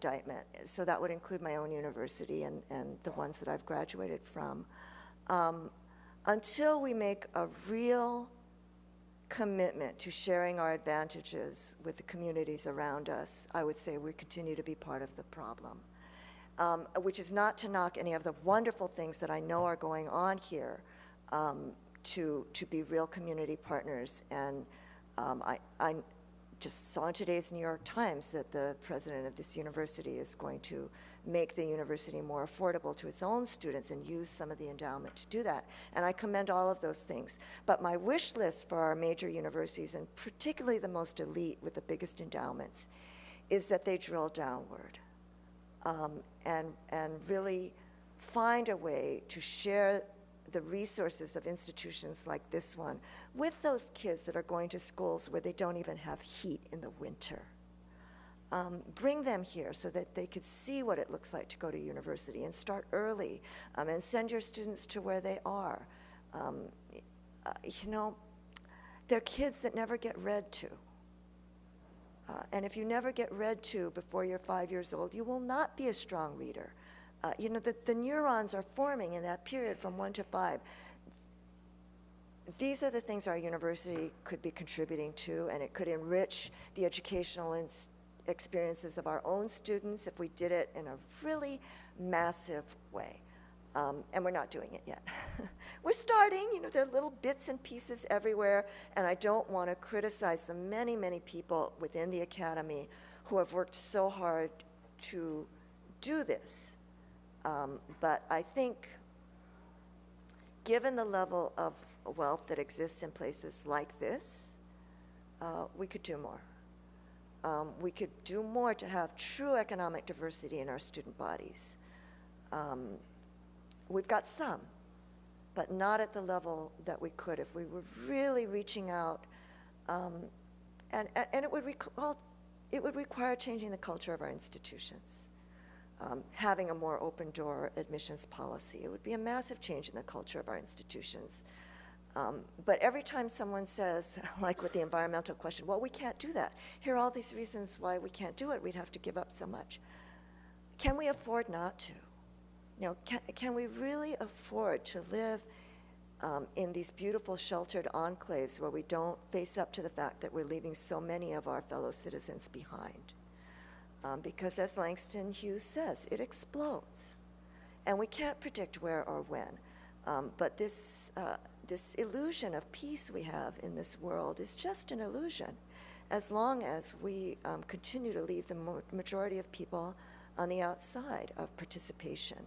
indictment. So that would include my own university and the ones that I've graduated from. Until we make a real commitment to sharing our advantages with the communities around us, I would say we continue to be part of the problem. Which is not to knock any of the wonderful things that I know are going on here, to be real community partners. And I just saw in today's New York Times that the president of this university is going to make the university more affordable to its own students and use some of the endowment to do that. And I commend all of those things. But my wish list for our major universities, and particularly the most elite with the biggest endowments, is that they drill downward and really find a way to share the resources of institutions like this one with those kids that are going to schools where they don't even have heat in the winter. Bring them here so that they could see what it looks like to go to university, and start early, and send your students to where they are. You know, they're kids that never get read to. And if you never get read to before you're 5 years old, you will not be a strong reader. You know, the neurons are forming in that period from 1 to 5. These are the things our university could be contributing to, and it could enrich the educational experiences of our own students if we did it in a really massive way. And we're not doing it yet. We're starting, you know, there are little bits and pieces everywhere, and I don't want to criticize the many, many people within the academy who have worked so hard to do this. But I think, given the level of wealth that exists in places like this, we could do more. We could do more to have true economic diversity in our student bodies. We've got some, but not at the level that we could if we were really reaching out. And it would require changing the culture of our institutions. Having a more open door admissions policy. It would be a massive change in the culture of our institutions. But every time someone says, like with the environmental question, well, we can't do that. Here are all these reasons why we can't do it. We'd have to give up so much. Can we afford not to? You know, can we really afford to live in these beautiful sheltered enclaves where we don't face up to the fact that we're leaving so many of our fellow citizens behind? Because as Langston Hughes says, it explodes. And we can't predict where or when. But this illusion of peace we have in this world is just an illusion, as long as we continue to leave the majority of people on the outside of participation.